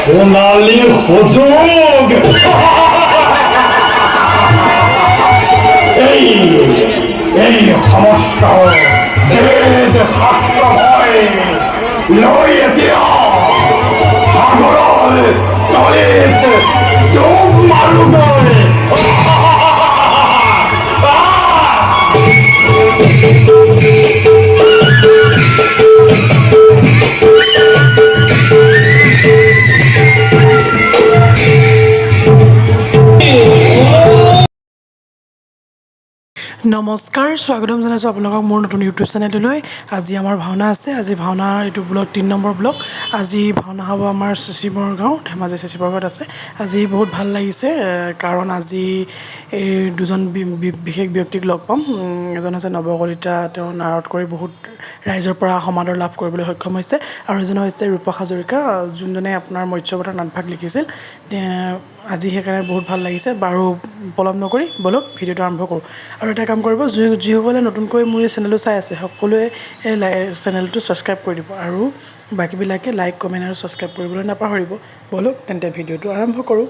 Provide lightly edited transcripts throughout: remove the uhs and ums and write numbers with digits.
সোণালী সুযোগ এই সমস্ত বেদ শাস্ত্ৰ ভয় লৈ এতিয়া সাগৰৰ তলিত ডুব মাৰোগৈ। নমস্কাৰ, স্বাগতম জনাইছোঁ আপোনালোকক মোৰ নতুন ইউটিউব চেনেললৈ। আজি আমাৰ ভাওনা আছে। আজি ভাওনাৰ এইটো ব্লগ 3 নম্বৰ ব্লগ। আজি ভাওনা হ'ব আমাৰ চিচিবৰ গাঁও, ধেমাজি চিচিবৰ গাঁৱত আছে। আজি বহুত ভাল লাগিছে, কাৰণ আজি এই দুজন বিশেষ ব্যক্তিক লগ পাম। এজন হৈছে নব কলিতা, তেওঁ নাৰদ কৰি বহুত ৰাইজৰ পৰা সমাদৰ লাভ কৰিবলৈ সক্ষম হৈছে। আৰু এজন হৈছে ৰূপা হাজৰিকা, যোনজনে আপোনাৰ মৎস্যবতাৰ নাটভাগ লিখিছিল। আজি সেইকাৰণে বহুত ভাল লাগিছে। বাৰু পলম নকৰি বলক ভিডিঅ'টো আৰম্ভ কৰোঁ। আৰু এটা কাম কৰিব, যিসকলে নতুনকৈ মোৰ এই চেনেলটো চাই আছে সকলোৱে চেনেলটো ছাবস্ক্ৰাইব কৰি দিব, আৰু বাকীবিলাকে লাইক কমেণ্ট আৰু ছাবস্ক্ৰাইব কৰিবলৈ নাপাহৰিব। বলক তেন্তে ভিডিঅ'টো আৰম্ভ কৰোঁ।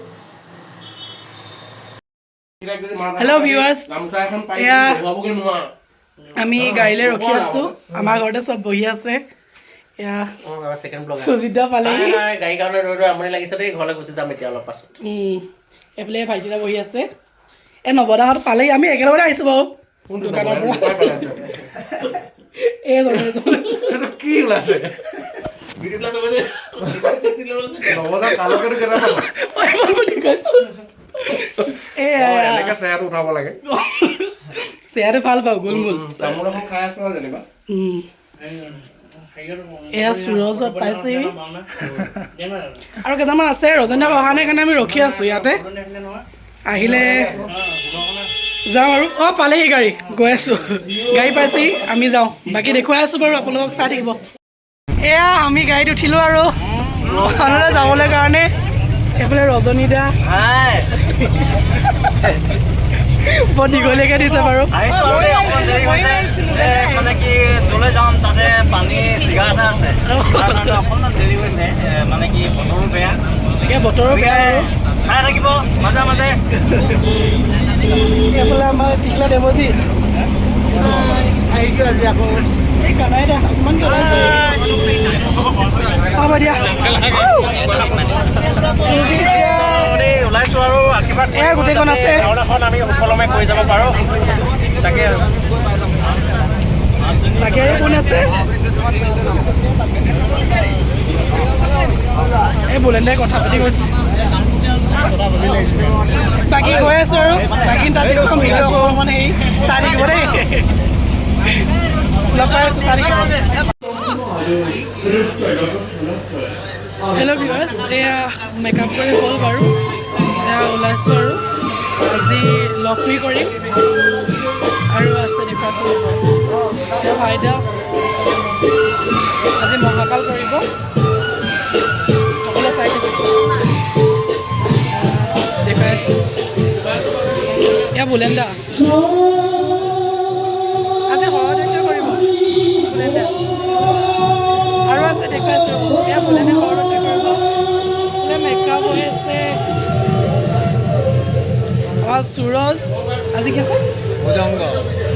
হেল্ল' ভিউৱাৰ্ছ, এয়া আমি গাড়ীলৈ ৰখি আছোঁ। আমাৰ ঘৰতে চব বহি আছে। এয়া সুজিতা পালেহি। গাড়ী কাৰণে ৰৈ ৰৈ আমনি লাগিছে দেই, ঘৰলৈ গুচি যাম এতিয়া অলপ পাছত। এইফালে ভাইটিটা বহি আছে। এই নৱদাহঁত পালেহি, আমি একেলগতে আহিছোঁ বাৰু দোকানৰ পৰা। কি ওলাইছে উঠাব লাগে, চেয়াৰটো ভাল পাওঁ, গোলমোল। তামোল এখন খাই আছো যেনিবা। এয়া সুৰজত পাইছেহি আৰু কেইটামান আছে। ৰজনীক অহা নাই কাৰণে আমি ৰখি আছোঁ ইয়াতে, আহিলে যাওঁ আৰু। অঁ পালেহি গাড়ী, গৈ আছোঁ। গাড়ী পাইছেহি, আমি যাওঁ। বাকী দেখুৱাই আছোঁ বাৰু, আপোনালোকক চাই থাকিব। এয়া আমি গাড়ীত উঠিলোঁ আৰু ভাওনালৈ যাবলৈ কাৰণে। এইফালে ৰজনী দা বৰ দীঘলীয়াকৈ দিছে বাৰু। মানে কি যলৈ যাম তাতে পানী চিগা এটা আছে, অকণমান দেৰি হৈছে। মানে কি বতৰো বেয়া, বতৰো বেয়া আৰু চাই থাকিব মাজে মাজে। এইফালে আমাৰ টিকলা দেৱজিত আহিছোঁ আজি আকৌ। এই কানাই দা অকণমান জনাইছে। হ'ব দিয়া, ওলাইছোঁ আৰু আশীৰ্বাদ এয়া গোটেইখন আছে। ভাওনাখন আমি সুকলমে কৰি যাব পাৰোঁ, তাকে তাকে কোন আছে? এই বুলেণ্ডাই কথা পাতি গৈছে। বাকী গৈ আছোঁ আৰু বাকী তাত মানে হেৰি চাই থাকিব দেই। লগ পাই আছোঁ, চাই থাকিব। হেল্ল' ভিউৱাৰ্ছ, এয়া মেকআপ কৰি হ'ল বাৰু। এয়া ওলাইছোঁ আৰু আজি লক্ষ্মী কৰিম আৰু আছে দেখুৱাইছোঁ। এতিয়া ভাইদা আজি মহাকাল কৰিব, সকলোৱে চাই থাকিব। দেখাই আছোঁ। এয়া বুলেণ্ডা আজি সৰহদৃশ্য কৰিব, বুলেণ্ডা আৰু আছে দেখুৱাইছোঁ। এয়া বুলেণ্ডে সৰহদৃশ্য কৰিব। বোলে মেকআপ হৈ আছে। আমাৰ সুৰজ আজি কি আছে?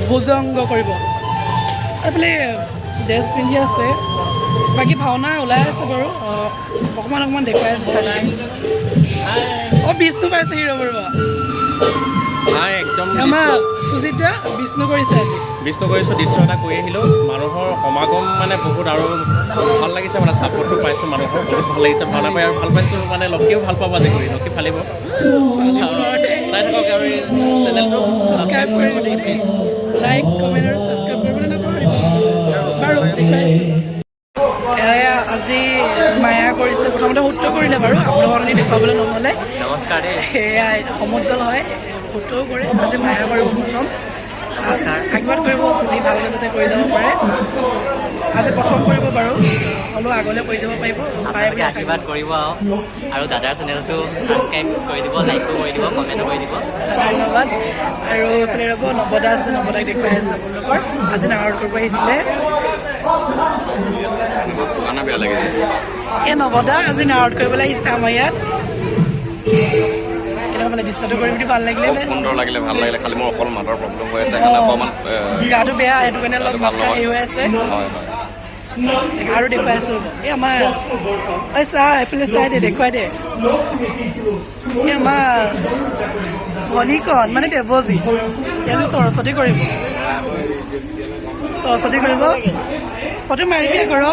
ভুজংগ কৰিব। এইফালে ড্ৰেছ পিন্ধি আছে। বাকী ভাওনা ওলাই আছে বাৰু, অকণমান অকণমান দেখুৱাই আছে চাই। অঁ বিষ্ণু পাইছে হিৰ' বৰুৱা। একদম আমাৰ সুজিতা বিষ্ণু কৰিছে আজি। বিষ্ণু কৰিছোঁ, দৃশ্য এটা কৰি আহিলোঁ। মানুহৰ সমাগম মানে বহুত, আৰু ভাল লাগিছে। মানে ছাপোৰ্টটো পাইছোঁ মানুহৰ, বহুত ভাল লাগিছে ভাওনা কৰি, আৰু ভাল পাইছোঁ। মানে লক্ষীও ভাল পাব আজি কৰি, লক্ষী ফালিব। চাই থাকক আৰু এই চেনেলটো ছাবস্ক্ৰাইব কৰিব দেই প্লিজ। লাইক কমেণ্ট আৰু ছাবস্ক্ৰাইব কৰিবলৈ নাপাহৰিব বাৰু। দেখুৱাইছোঁ এয়া আজি মায়া কৰিছে। প্ৰথমতে সূত্ৰ কৰিলে বাৰু, আপোনালোকক আমি দেখুৱাবলৈ নহ'লে। নমস্কাৰ দেই। সেয়া সমুজ্জ্বল হয়, সূত্ৰও কৰে। আজি মায়া কৰিব প্ৰথম। আশীৰ্বাদ কৰিব আপুনি ভালকৈ যাতে কৰি যাব পাৰে। আজি প্ৰথম কৰিব বাৰু, হ'লেও আগলৈ কৰি যাব পাৰিব। আপোনালোকে আশীৰ্বাদ কৰিব আৰু দাদাৰ চেনেলটো ছাবস্ক্ৰাইব কৰি দিব, লাইকো কৰি দিব, কমেণ্টো কৰি দিব। ধন্যবাদ। আৰু এইফালে ৰ'ব নৱদা আছে, নৱদাক দেখুৱাই আছে আপোনালোকৰ। আজি নাৰদ কৰিব আহিছিলে। খানা বেয়া লাগিছে এই নবদা আজি নাৰদ কৰিবলৈ আহিছে আমাৰ ইয়াত কেনেকুৱা পালে দৃশ্যটো কৰি পিনি ভাল লাগিলে নে সুন্দৰ লাগিলে ভাল লাগিলে খালি মোৰ অকল মাতৰ প্ৰব্লেম হৈ আছে সেইকাৰণে অকণমান গাটো বেয়া সেইটো কাৰণে অলপ মাথা হেৰি হৈ আছে হয় হয় আৰু দেখুৱাই আছো এই আমাৰ এই চা এইফালে চাই দে দেখুৱাই দে এই আমাৰ ভনীকণ মানে দেৱজিত আজি সৰস্বতী কৰিব ফটো মাৰিবি কৰ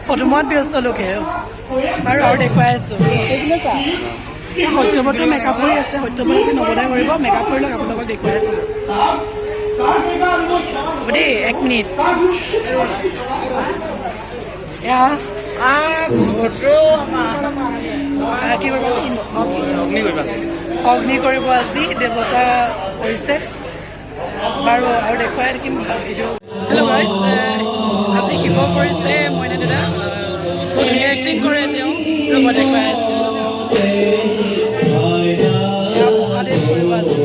ফটোমত ব্যস্ত লোকে আৰু দেখুৱাই আছো সত্যব্ৰত মেকআপ কৰি আছে সত্যব্ৰত আজি নৱদাই কৰিব মেকআপ কৰি লওক আপোনালোকক দেখুৱাই আছো হ'ব দেই 1 মিনিট এয়া কি কৰিব অগ্নি কৰিব আজি দেৱতা কৰিছে বাৰু আৰু দেখুৱাই থাকিম ভিডিঅ' হেল্ল' গাইজ আজি শিৱ কৰিছে মইনা দাদা বহুত ধুনীয়া এক্টিং কৰে তেওঁ ৰ'ব দেখুৱাই আছোঁ মহাদেৱ কৰিব আজি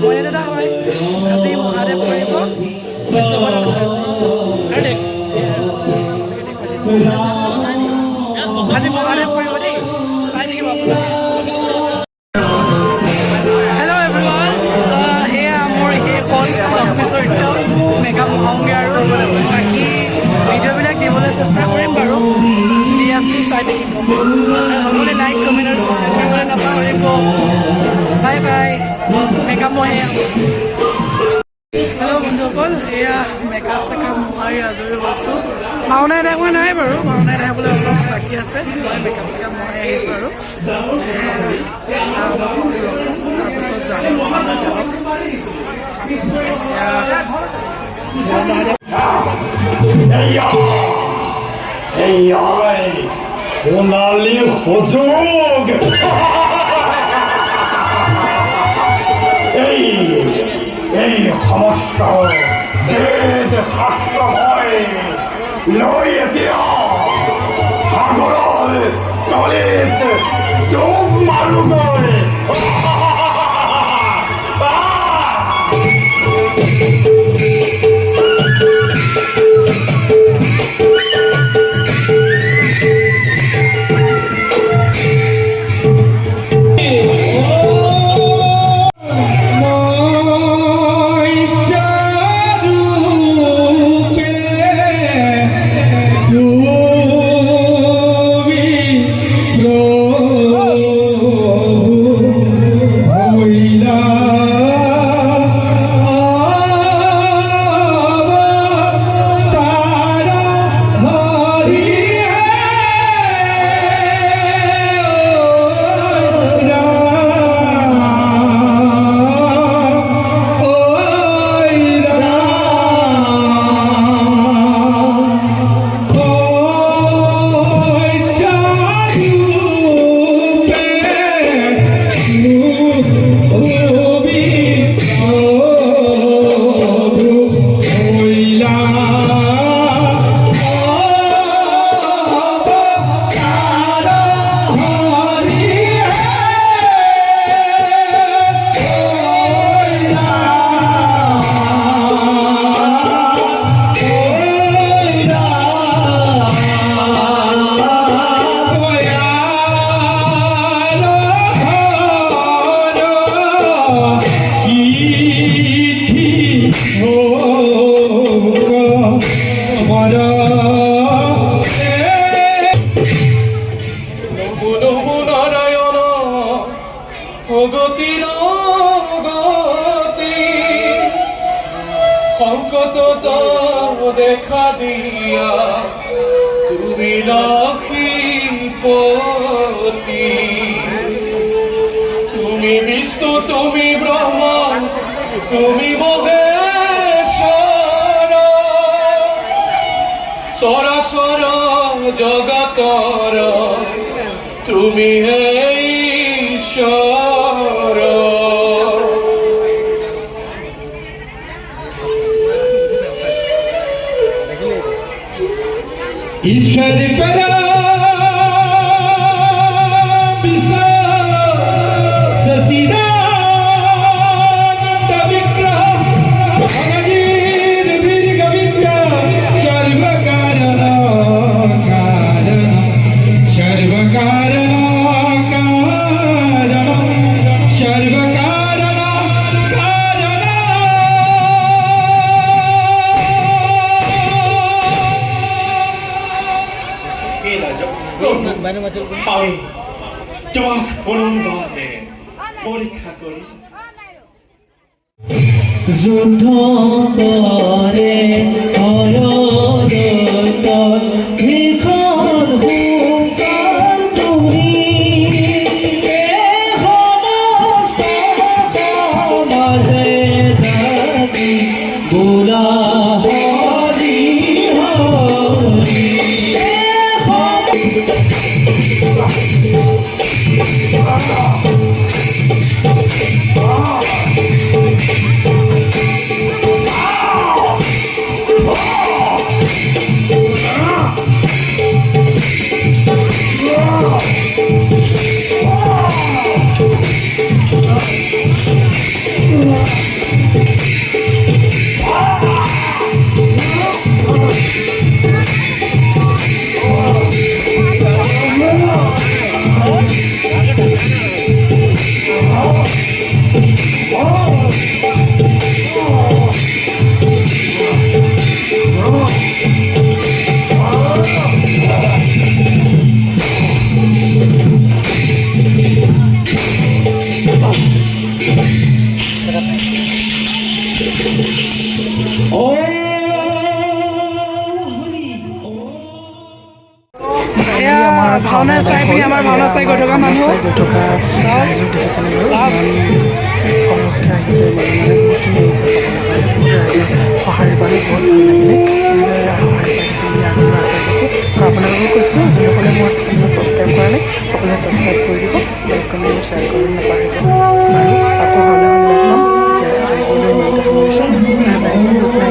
মইনা দাদা হয় আজি মহাদেৱ কৰিব বৈষ্ণৱত আছে আজি আজি মহাদেৱ কৰিব দেই চাই থাকিব আপোনালোকে মেকআপ হওঁগৈ আৰু বাকী ভিডিঅ'বিলাক দিবলৈ চেষ্টা কৰিম বাৰু দি আছোঁ চাই থাকিব সকলোৱে লাইক কমেণ্ট আৰু ছাবস্ক্ৰাইব কৰিবলৈ নাপাহৰিব বাই বাই মেকআপ মই হেল্ল' বন্ধুসকল এয়া মেকআপ চেকআপ মাৰি আজৰি হৈছোঁ ভাওনা এদাই হোৱা নাই বাৰু ভাওনা এদাই হ'বলৈ অলপ বাকী আছে মই মেকআপ চেকআপ মই আহিছোঁ আৰু তাৰপিছত যাম ভাওনা যাব সোণালী সুযোগ এই সমস্ত বেদ শাস্ত্ৰ মই লৈ এতিয়া সাগৰৰ তলিত ডুব মাৰোগৈ দেখা দিয়া তুমি লক্ষীপতি তুমি বিষ্ণু তুমি ব্রহ্মা তুমি মহেশ্বর চরাচর জগতর তুমি হে ঈশ্বর ईश्वर परा विष्णु सचिदानंद विग्रह भगवीर वीर হয় তোমাক পুনৰবাৰে পৰীক্ষা কৰি যুদ্ধ কৰে হৰদৈতৰ ভীষণ হুংকাৰ তুমি সমস্ত সমাজে জাতি বোলা হৰি হৰি ভাওনা চাই পিনি আমাৰ ভাওনা চাই গৈ থকা মানুহ গৈ থকা ৰাইজক দেখিছেনে বাৰু সৰহকৈ আহিছে মানে বহুতখিনি আহিছে চাবলৈ কাৰণে বহুত ৰাইজে সঁহাৰি পালে বহুত ভাল লাগিলে এনেকৈ সঁহাৰি পাই দেখি পিনি আগলৈ আগবাঢ়ি গৈছোঁ আৰু আপোনালোককো কৈছোঁ যোনসকলে মোৰ চেনেল ছাবস্ক্ৰাইব কৰা নাই সকলোৱে ছাবস্ক্ৰাইব কৰি দিব লাইক কমেণ্ট শ্বেয়াৰ কৰিব নাপাহৰিব বাৰু আকৌ ভাওনা হ'লে লগ পাম এতিয়া আজিলৈ ইমানতে সামৰিছোঁ বাই বাই গুড নাইট